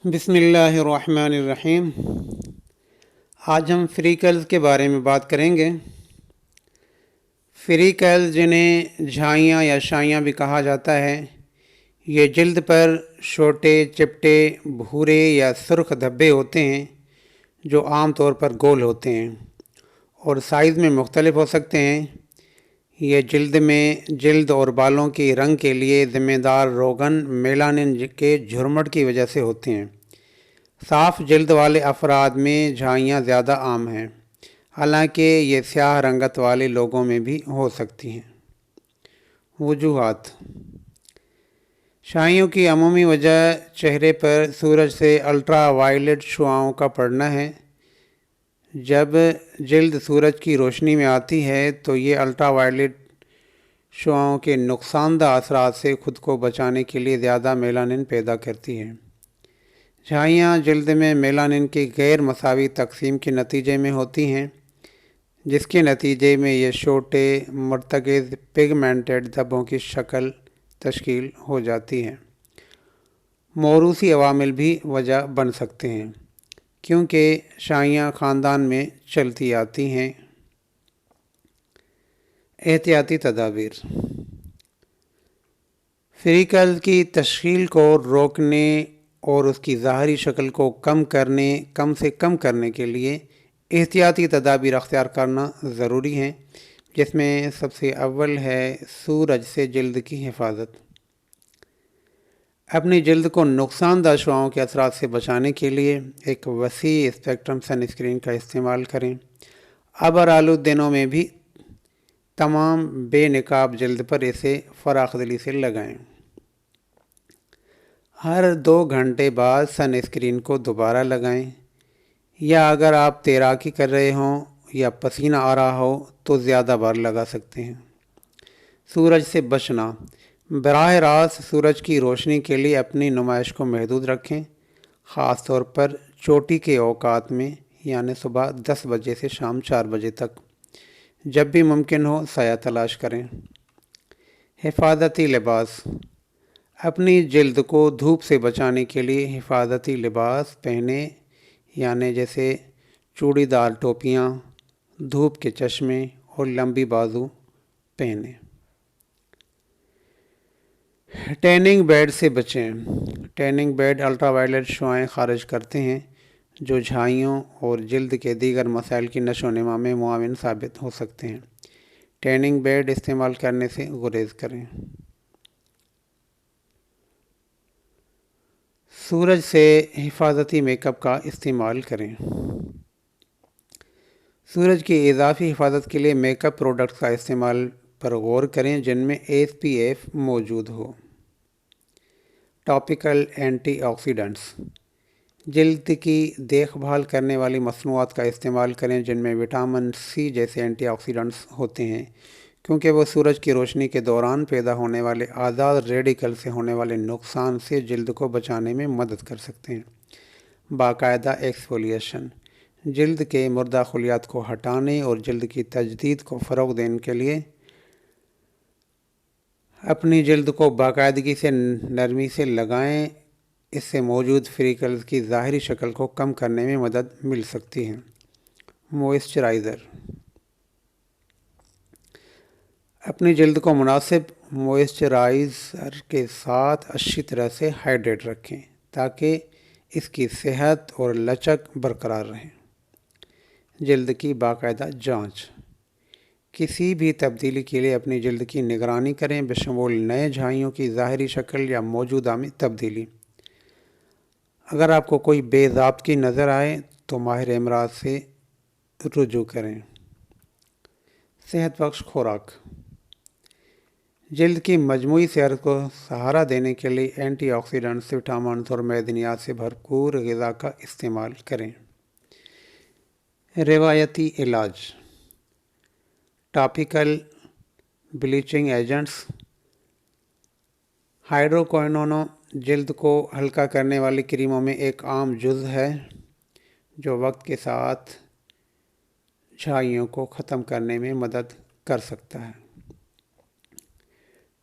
بسم اللہ الرحمن الرحیم۔ آج ہم فریکلز کے بارے میں بات کریں گے۔ فریکلز جنہیں جھائیاں یا شائیاں بھی کہا جاتا ہے، یہ جلد پر چھوٹے چپٹے بھورے یا سرخ دھبے ہوتے ہیں جو عام طور پر گول ہوتے ہیں اور سائز میں مختلف ہو سکتے ہیں۔ یہ جلد اور بالوں کی رنگ کے لیے ذمہ دار روگن میلانن کے جھرمٹ کی وجہ سے ہوتے ہیں۔ صاف جلد والے افراد میں جھائیاں زیادہ عام ہیں، حالانکہ یہ سیاہ رنگت والے لوگوں میں بھی ہو سکتی ہیں۔ وجوہات: شائیوں کی عمومی وجہ چہرے پر سورج سے الٹرا وائلٹ شعاعوں کا پڑنا ہے۔ جب جلد سورج کی روشنی میں آتی ہے تو یہ الٹرا وائلٹ شعاعوں کے نقصان دہ اثرات سے خود کو بچانے کے لیے زیادہ میلانن پیدا کرتی ہے۔ جھائیاں جلد میں میلانن کی غیر مساوی تقسیم کے نتیجے میں ہوتی ہیں، جس کے نتیجے میں یہ چھوٹے مرتکز پگمنٹڈ دھبوں کی شکل تشکیل ہو جاتی ہے۔ موروثی عوامل بھی وجہ بن سکتے ہیں، کیونکہ شائیاں خاندان میں چلتی آتی ہیں۔ احتیاطی تدابیر: فریکلز کی تشکیل کو روکنے اور اس کی ظاہری شکل کو کم سے کم کرنے کے لیے احتیاطی تدابیر اختیار کرنا ضروری ہے، جس میں سب سے اول ہے سورج سے جلد کی حفاظت۔ اپنی جلد کو نقصان دہ شعاعوں کے اثرات سے بچانے کے لیے ایک وسیع اسپیکٹرم سن اسکرین کا استعمال کریں۔ ابر آلود دنوں میں بھی تمام بے نقاب جلد پر اسے فراخ دلی سے لگائیں۔ ہر 2 گھنٹے بعد سن اسکرین کو دوبارہ لگائیں، یا اگر آپ تیراکی کر رہے ہوں یا پسینہ آ رہا ہو تو زیادہ بار لگا سکتے ہیں۔ سورج سے بچنا: براہ راست سورج کی روشنی کے لیے اپنی نمائش کو محدود رکھیں، خاص طور پر چوٹی کے اوقات میں، یعنی صبح 10 بجے سے شام 4 بجے تک۔ جب بھی ممکن ہو سایہ تلاش کریں۔ حفاظتی لباس: اپنی جلد کو دھوپ سے بچانے کے لیے حفاظتی لباس پہنیں، یعنی جیسے چوڑی دار ٹوپیاں، دھوپ کے چشمے اور لمبی بازو پہنیں۔ ٹیننگ بیڈ سے بچیں: ٹیننگ بیڈ الٹرا وائلٹ شعاعیں خارج کرتے ہیں جو جھائیوں اور جلد کے دیگر مسائل کی نشو و نما میں معاون ثابت ہو سکتے ہیں۔ ٹیننگ بیڈ استعمال کرنے سے گریز کریں۔ سورج سے حفاظتی میک اپ کا استعمال کریں۔ سورج کی اضافی حفاظت کے لیے میک اپ پروڈکٹس کا استعمال پر غور کریں جن میں SPF موجود ہو۔ ٹاپیکل اینٹی آکسیڈنٹس: جلد کی دیکھ بھال کرنے والی مصنوعات کا استعمال کریں جن میں وٹامن C جیسے اینٹی آکسیڈنٹس ہوتے ہیں، کیونکہ وہ سورج کی روشنی کے دوران پیدا ہونے والے آزاد ریڈیکل سے ہونے والے نقصان سے جلد کو بچانے میں مدد کر سکتے ہیں۔ باقاعدہ ایکسفولیشن: جلد کے مردہ خلیات کو ہٹانے اور جلد کی تجدید کو فروغ دینے کے لیے اپنی جلد کو باقاعدگی سے نرمی سے لگائیں، اس سے موجود فریکلز کی ظاہری شکل کو کم کرنے میں مدد مل سکتی ہے۔ موئسچرائزر: اپنی جلد کو مناسب موئسچرائزر کے ساتھ اچھی طرح سے ہائیڈریٹ رکھیں تاکہ اس کی صحت اور لچک برقرار رہیں۔ جلد کی باقاعدہ جانچ: کسی بھی تبدیلی کے لیے اپنی جلد کی نگرانی کریں، بشمول نئے جھائیوں کی ظاہری شکل یا موجودہ میں تبدیلی۔ اگر آپ کو کوئی بے ضابطگی نظر آئے تو ماہر امراض سے رجوع کریں۔ صحت بخش خوراک: جلد کی مجموعی صحت کو سہارا دینے کے لیے اینٹی آکسیڈنٹس، وٹامنز اور معدنیات سے بھرپور غذا کا استعمال کریں۔ روایتی علاج: ٹاپیکل بلیچنگ ایجنٹس۔ ہائیڈروکوئنون جلد کو ہلکا کرنے والی کریموں میں ایک عام جز ہے جو وقت کے ساتھ جھائیوں کو ختم کرنے میں مدد کر سکتا ہے۔